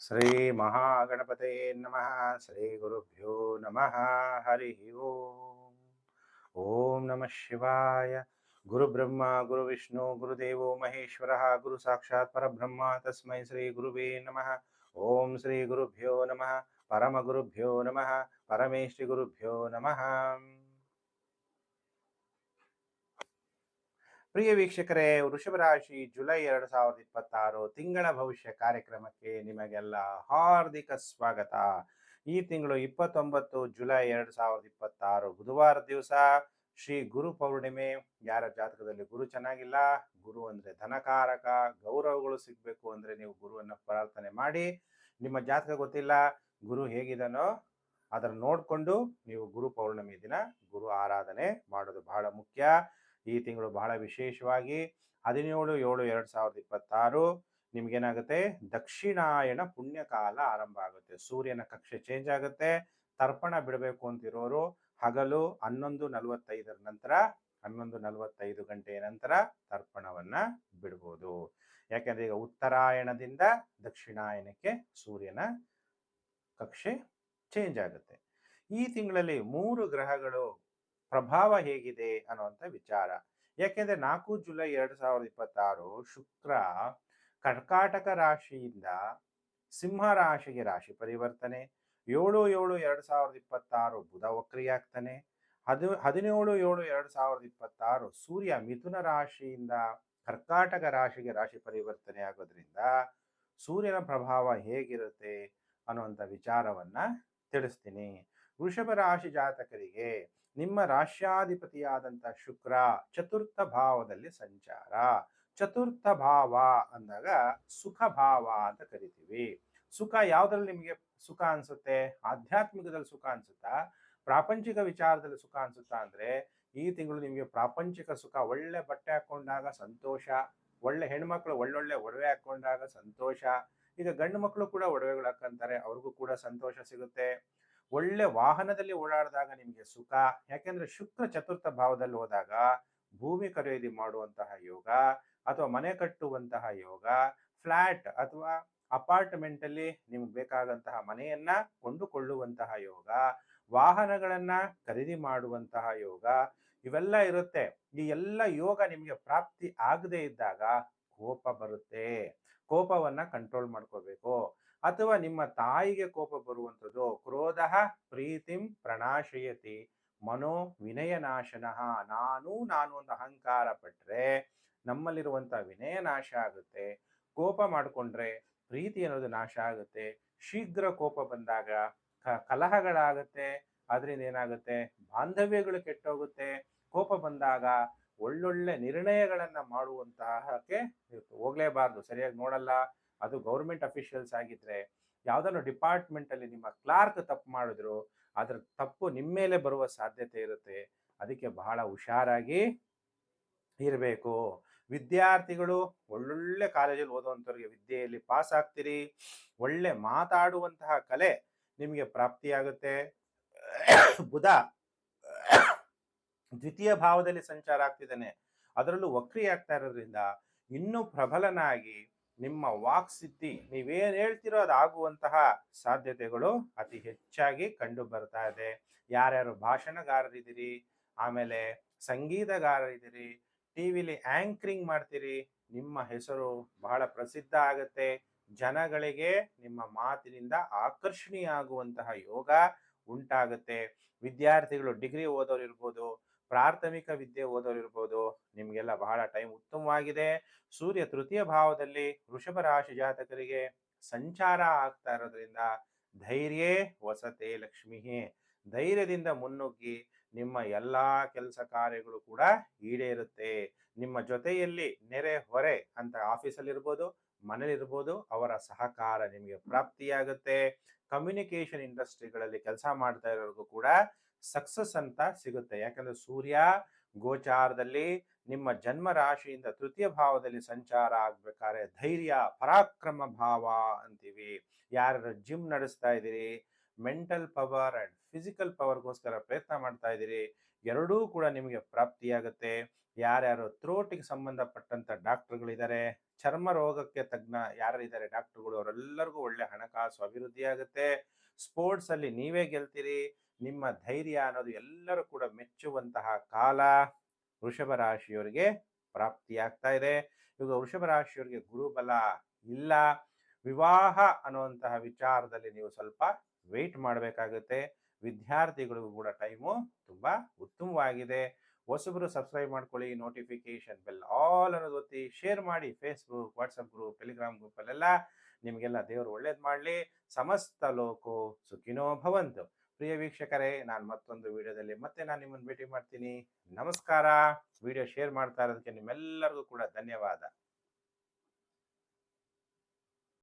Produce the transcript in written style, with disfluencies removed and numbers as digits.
ಶ್ರೀ ಮಹಾಗಣಪತೆ ನಮಃ. ಶ್ರೀ ಗುರುಭ್ಯೋ ನಮಃ. ಹರಿ ಓಂ. ಓಂ ನಮಃ ಶಿವಾಯ. ಗುರು ಬ್ರಹ್ಮ ಗುರು ವಿಷ್ಣು ಗುರುದೇವೋ ಮಹೇಶ್ವರ ಗುರು ಸಾಕ್ಷಾತ್ ಪರಬ್ರಹ್ಮ ತಸ್ಮೈ ಶ್ರೀ ಗುರುವೇ ನಮಃ. ಓಂ ಶ್ರೀ ಗುರುಭ್ಯೋ ನಮಃ. ಪರಮ ಗುರುಭ್ಯೋ ನಮಃ. ಪರಮೇಶ್ವರಿ ಗುರುಭ್ಯೋ ನಮಃ. ಪ್ರಿಯ ವೀಕ್ಷಕರೇ, ವೃಷಭ ರಾಶಿ ಜುಲೈ 2026 ತಿಂಗಳ ಭವಿಷ್ಯ ಕಾರ್ಯಕ್ರಮಕ್ಕೆ ನಿಮಗೆಲ್ಲ ಹಾರ್ದಿಕ ಸ್ವಾಗತ. ಈ ತಿಂಗಳು 29 ಜುಲೈ 2026 ಬುಧವಾರ ದಿವಸ ಶ್ರೀ ಗುರು ಪೌರ್ಣಿಮೆ. ಯಾರ ಜಾತಕದಲ್ಲಿ ಗುರು ಚೆನ್ನಾಗಿಲ್ಲ, ಗುರು ಅಂದ್ರೆ ಧನಕಾರಕ, ಗೌರವಗಳು ಸಿಗ್ಬೇಕು ಅಂದ್ರೆ ನೀವು ಗುರುವನ್ನ ಪ್ರಾರ್ಥನೆ ಮಾಡಿ. ನಿಮ್ಮ ಜಾತಕ ಗೊತ್ತಿಲ್ಲ, ಗುರು ಹೇಗಿದನೋ ಅದನ್ನು ನೋಡಿಕೊಂಡು ನೀವು ಗುರು ಪೌರ್ಣಿಮೆ ದಿನ ಗುರು ಆರಾಧನೆ ಮಾಡೋದು ಬಹಳ ಮುಖ್ಯ. ಈ ತಿಂಗಳು ಬಹಳ ವಿಶೇಷವಾಗಿ 17/7/2026 ನಿಮ್ಗೇನಾಗುತ್ತೆ, ದಕ್ಷಿಣಾಯಣ ಪುಣ್ಯಕಾಲ ಆರಂಭ ಆಗುತ್ತೆ. ಸೂರ್ಯನ ಕಕ್ಷೆ ಚೇಂಜ್ ಆಗುತ್ತೆ. ತರ್ಪಣ ಬಿಡಬೇಕು ಅಂತಿರೋರು ಹಗಲು 11:45 ನಂತರ 11:45 ಗಂಟೆಯ ನಂತರ ತರ್ಪಣವನ್ನ ಬಿಡ್ಬೋದು. ಯಾಕೆಂದ್ರೆ ಈಗ ಉತ್ತರಾಯಣದಿಂದ ದಕ್ಷಿಣಾಯನಕ್ಕೆ ಸೂರ್ಯನ ಕಕ್ಷೆ ಚೇಂಜ್ ಆಗುತ್ತೆ. ಈ ತಿಂಗಳಲ್ಲಿ 3 ಗ್ರಹಗಳು ಪ್ರಭಾವ ಹೇಗಿದೆ ಅನ್ನುವಂಥ ವಿಚಾರ. ಯಾಕೆಂದ್ರೆ 4 ಜುಲೈ 2026 ಶುಕ್ರ ಕರ್ಕಾಟಕ ರಾಶಿಯಿಂದ ಸಿಂಹ ರಾಶಿಗೆ ರಾಶಿ ಪರಿವರ್ತನೆ. 7/7/2026 ಬುಧ ವಕ್ರಿಯಾಗ್ತಾನೆ. 17/7/2026 ಸೂರ್ಯ ಮಿಥುನ ರಾಶಿಯಿಂದ ಕರ್ಕಾಟಕ ರಾಶಿಗೆ ರಾಶಿ ಪರಿವರ್ತನೆ ಆಗೋದ್ರಿಂದ ಸೂರ್ಯನ ಪ್ರಭಾವ ಹೇಗಿರುತ್ತೆ ಅನ್ನುವಂಥ ವಿಚಾರವನ್ನ ತಿಳಿಸ್ತೀನಿ. ವೃಷಭ ರಾಶಿ ಜಾತಕರಿಗೆ ನಿಮ್ಮ ರಾಶ್ಯಾಧಿಪತಿಯಾದಂಥ ಶುಕ್ರ ಚತುರ್ಥ ಭಾವದಲ್ಲಿ ಸಂಚಾರ. ಚತುರ್ಥ ಭಾವ ಅಂದಾಗ ಸುಖ ಭಾವ ಅಂತ ಕರಿತೀವಿ. ಸುಖ ಯಾವ್ದ್ರಲ್ಲಿ ನಿಮಗೆ ಸುಖ ಅನ್ಸುತ್ತೆ? ಆಧ್ಯಾತ್ಮಿಕದಲ್ಲಿ ಸುಖ ಅನ್ಸುತ್ತಾ, ಪ್ರಾಪಂಚಿಕ ವಿಚಾರದಲ್ಲಿ ಸುಖ ಅನ್ಸುತ್ತಾ? ಅಂದ್ರೆ ಈ ತಿಂಗಳು ನಿಮಗೆ ಪ್ರಾಪಂಚಿಕ ಸುಖ. ಒಳ್ಳೆ ಬಟ್ಟೆ ಹಾಕೊಂಡಾಗ ಸಂತೋಷ, ಒಳ್ಳೆ ಹೆಣ್ಮಕ್ಳು ಒಳ್ಳೊಳ್ಳೆ ಒಡವೆ ಹಾಕೊಂಡಾಗ ಸಂತೋಷ. ಈಗ ಗಂಡು ಮಕ್ಕಳು ಕೂಡ ಒಡವೆಗಳು ಹಾಕೊಂತಾರೆ, ಅವ್ರಿಗೂ ಕೂಡ ಸಂತೋಷ ಸಿಗುತ್ತೆ. ಒಳ್ಳೆ ವಾಹನದಲ್ಲಿ ಓಡಾಡಿದಾಗ ನಿಮಗೆ ಸುಖ. ಯಾಕೆಂದ್ರೆ ಶುಕ್ರ ಚತುರ್ಥ ಭಾವದಲ್ಲಿ ಹೋದಾಗ ಭೂಮಿ ಖರೀದಿ ಮಾಡುವಂತಹ ಯೋಗ, ಅಥವಾ ಮನೆ ಕಟ್ಟುವಂತಹ ಯೋಗ, ಫ್ಲಾಟ್ ಅಥವಾ ಅಪಾರ್ಟ್ಮೆಂಟ್ ಅಲ್ಲಿ ನಿಮ್ಗೆ ಬೇಕಾದಂತಹ ಮನೆಯನ್ನ ಕೊಂಡುಕೊಳ್ಳುವಂತಹ ಯೋಗ, ವಾಹನಗಳನ್ನ ಖರೀದಿ ಮಾಡುವಂತಹ ಯೋಗ, ಇವೆಲ್ಲ ಇರುತ್ತೆ. ಈ ಎಲ್ಲ ಯೋಗ ನಿಮಗೆ ಪ್ರಾಪ್ತಿ ಆಗದೆ ಇದ್ದಾಗ ಕೋಪ ಬರುತ್ತೆ. ಕೋಪವನ್ನ ಕಂಟ್ರೋಲ್ ಮಾಡ್ಕೋಬೇಕು. ಅಥವಾ ನಿಮ್ಮ ತಾಯಿಗೆ ಕೋಪ ಬರುವಂಥದ್ದು. ಕ್ರೋಧ ಪ್ರೀತಿಂ ಪ್ರಣಾಶಯತಿ ಮನೋ ವಿನಯನಾಶನಃ. ನಾನು ಒಂದು ಅಹಂಕಾರ ಪಟ್ರೆ ನಮ್ಮಲ್ಲಿರುವಂಥ ವಿನಯ ನಾಶ ಆಗುತ್ತೆ. ಕೋಪ ಮಾಡಿಕೊಂಡ್ರೆ ಪ್ರೀತಿ ಅನ್ನೋದು ನಾಶ ಆಗುತ್ತೆ. ಶೀಘ್ರ ಕೋಪ ಬಂದಾಗ ಕಲಹಗಳಾಗುತ್ತೆ. ಅದರಿಂದ ಏನಾಗುತ್ತೆ, ಬಾಂಧವ್ಯಗಳು ಕೆಟ್ಟೋಗುತ್ತೆ. ಕೋಪ ಬಂದಾಗ ಒಳ್ಳೊಳ್ಳೆ ನಿರ್ಣಯಗಳನ್ನ ಮಾಡುವಂತಹಕ್ಕೆ ಹೋಗ್ಲೇಬಾರ್ದು. ಸರಿಯಾಗಿ ನೋಡಲ್ಲ. ಅದು ಗೌರ್ಮೆಂಟ್ ಅಫಿಷಿಯಲ್ಸ್ ಆಗಿದ್ರೆ, ಯಾವ್ದಾದ್ರು ಡಿಪಾರ್ಟ್ಮೆಂಟ್ ಅಲ್ಲಿ ನಿಮ್ಮ ಕ್ಲಾರ್ಕ್ ತಪ್ಪು ಮಾಡಿದ್ರು ಅದ್ರ ತಪ್ಪು ನಿಮ್ಮ ಮೇಲೆ ಬರುವ ಸಾಧ್ಯತೆ ಇರುತ್ತೆ. ಅದಕ್ಕೆ ಬಹಳ ಹುಷಾರಾಗಿ ಇರಬೇಕು. ವಿದ್ಯಾರ್ಥಿಗಳು ಒಳ್ಳೊಳ್ಳೆ ಕಾಲೇಜಲ್ಲಿ ಓದುವಂಥವ್ರಿಗೆ ವಿದ್ಯೆಯಲ್ಲಿ ಪಾಸ್ ಆಗ್ತೀರಿ. ಒಳ್ಳೆ ಮಾತಾಡುವಂತಹ ಕಲೆ ನಿಮಗೆ ಪ್ರಾಪ್ತಿಯಾಗುತ್ತೆ. ಬುಧ ದ್ವಿತೀಯ ಭಾವದಲ್ಲಿ ಸಂಚಾರ ಆಗ್ತಿದ್ದಾನೆ, ಅದರಲ್ಲೂ ವಕ್ರಿ ಆಗ್ತಾ ಇರೋದ್ರಿಂದ ಇನ್ನೂ ಪ್ರಬಲನಾಗಿ ನಿಮ್ಮ ವಾಕ್ಸಿದ್ಧಿ, ನೀವೇನ್ ಹೇಳ್ತಿರೋ ಅದಾಗುವಂತಹ ಸಾಧ್ಯತೆಗಳು ಅತಿ ಹೆಚ್ಚಾಗಿ ಕಂಡು ಬರ್ತಾ ಇದೆ. ಯಾರ್ಯಾರು ಭಾಷಣಗಾರರಿದ್ದೀರಿ, ಆಮೇಲೆ ಸಂಗೀತಗಾರರಿದ್ದೀರಿ, ಟಿವಿಲಿ ಆಂಕರಿಂಗ್ ಮಾಡ್ತೀರಿ, ನಿಮ್ಮ ಹೆಸರು ಬಹಳ ಪ್ರಸಿದ್ಧ ಆಗತ್ತೆ. ಜನಗಳಿಗೆ ನಿಮ್ಮ ಮಾತಿನಿಂದ ಆಕರ್ಷಣೀಯ ಆಗುವಂತಹ ಯೋಗ ಉಂಟಾಗುತ್ತೆ. ವಿದ್ಯಾರ್ಥಿಗಳು ಡಿಗ್ರಿ ಓದೋರು ಇರ್ಬೋದು, ಪ್ರಾಥಮಿಕ ವಿದ್ಯೆ ಓದೋರು ಇರ್ಬೋದು, ನಿಮ್ಗೆಲ್ಲ ಬಹಳ ಟೈಮ್ ಉತ್ತಮವಾಗಿದೆ. ಸೂರ್ಯ ತೃತೀಯ ಭಾವದಲ್ಲಿ ವೃಷಭ ರಾಶಿ ಜಾತಕರಿಗೆ ಸಂಚಾರ ಆಗ್ತಾ ಇರೋದ್ರಿಂದ ಧೈರ್ಯ ವಸತೆ ಲಕ್ಷ್ಮೀ. ಧೈರ್ಯದಿಂದ ಮುನ್ನುಗ್ಗಿ ನಿಮ್ಮ ಎಲ್ಲಾ ಕೆಲಸ ಕಾರ್ಯಗಳು ಕೂಡ ಈಡೇರುತ್ತೆ. ನಿಮ್ಮ ಜೊತೆಯಲ್ಲಿ ನೆರೆ ಹೊರೆ ಅಂತ ಆಫೀಸಲ್ಲಿ ಇರ್ಬೋದು, ಮನೇಲಿರ್ಬೋದು, ಅವರ ಸಹಕಾರ ನಿಮಗೆ ಪ್ರಾಪ್ತಿಯಾಗುತ್ತೆ. ಕಮ್ಯುನಿಕೇಶನ್ ಇಂಡಸ್ಟ್ರಿಗಳಲ್ಲಿ ಕೆಲಸ ಮಾಡ್ತಾ ಇರೋರಿಗೂ ಕೂಡ ಸಕ್ಸಸ್ ಅಂತ ಸಿಗುತ್ತೆ. ಯಾಕಂದ್ರೆ ಸೂರ್ಯ ಗೋಚಾರದಲ್ಲಿ ನಿಮ್ಮ ಜನ್ಮ ರಾಶಿಯಿಂದ ತೃತೀಯ ಭಾವದಲ್ಲಿ ಸಂಚಾರ ಆಗ್ಬೇಕಾದ್ರೆ ಧೈರ್ಯ ಪರಾಕ್ರಮ ಭಾವ ಅಂತೀವಿ. ಯಾರು ಜಿಮ್ ನಡೆಸ್ತಾ ಇದ್ದೀರಿ, ಮೆಂಟಲ್ ಪವರ್ ಅಂಡ್ ಫಿಸಿಕಲ್ ಪವರ್ಗೋಸ್ಕರ ಪ್ರಯತ್ನ ಮಾಡ್ತಾ ಇದ್ದೀರಿ, ಎರಡೂ ಕೂಡ ನಿಮಗೆ ಪ್ರಾಪ್ತಿಯಾಗುತ್ತೆ. ಯಾರ್ಯಾರು ಥ್ರೋಟಿಗೆ ಸಂಬಂಧಪಟ್ಟಂತ ಡಾಕ್ಟರ್ಗಳಿದ್ದಾರೆ, ಚರ್ಮ ರೋಗಕ್ಕೆ ತಜ್ಞ ಯಾರಿದ್ದಾರೆ ಡಾಕ್ಟರ್ಗಳು, ಅವರೆಲ್ಲರಿಗೂ ಒಳ್ಳೆ ಹಣಕಾಸು ಅಭಿವೃದ್ಧಿ ಆಗುತ್ತೆ. ಸ್ಪೋರ್ಟ್ಸ್ ಅಲ್ಲಿ ನೀವೇ ಗೆಲ್ತೀರಿ. ನಿಮ್ಮ ಧೈರ್ಯ ಅನ್ನೋದು ಎಲ್ಲರೂ ಕೂಡ ಮೆಚ್ಚುವಂತಹ ಕಾಲ ವೃಷಭ ರಾಶಿಯವರಿಗೆ ಪ್ರಾಪ್ತಿಯಾಗ್ತಾ ಇದೆ. ಇವಾಗ ವೃಷಭ ರಾಶಿಯವರಿಗೆ ಗುರುಬಲ ಇಲ್ಲ. ವಿವಾಹ ಅನ್ನುವಂತಹ ವಿಚಾರದಲ್ಲಿ ನೀವು ಸ್ವಲ್ಪ ವೆಯ್ಟ್ ಮಾಡಬೇಕಾಗುತ್ತೆ. ವಿದ್ಯಾರ್ಥಿಗಳಿಗೂ ಕೂಡ ಟೈಮು ತುಂಬಾ ಉತ್ತಮವಾಗಿದೆ. ಹೊಸಬರು ಸಬ್ಸ್ಕ್ರೈಬ್ ಮಾಡ್ಕೊಳ್ಳಿ, ನೋಟಿಫಿಕೇಶನ್ ಬೆಲ್ ಆಲ್ ಅನ್ನೋದು ಒತ್ತಿ, ಶೇರ್ ಮಾಡಿ. ಫೇಸ್ಬುಕ್, ವಾಟ್ಸಪ್ ಗ್ರೂಪ್, ಟೆಲಿಗ್ರಾಮ್ ಗ್ರೂಪಲ್ಲೆಲ್ಲ. ನಿಮಗೆಲ್ಲ ದೇವರು ಒಳ್ಳೇದು ಮಾಡಲಿ. ಸಮಸ್ತ ಲೋಕೋ ಸುಖಿನೋ ಭವಂತು. ಪ್ರಿಯ ವೀಕ್ಷಕರೇ, ನಾನು ಮತ್ತೊಂದು ವಿಡಿಯೋದಲ್ಲಿ ನಾನು ನಿಮ್ಮನ್ನು ಭೇಟಿ ಮಾಡ್ತೀನಿ. ನಮಸ್ಕಾರ. ವಿಡಿಯೋ ಶೇರ್ ಮಾಡ್ತಾ ಇರೋದಕ್ಕೆ ನಿಮ್ಮೆಲ್ಲರಿಗೂ ಕೂಡ ಧನ್ಯವಾದ.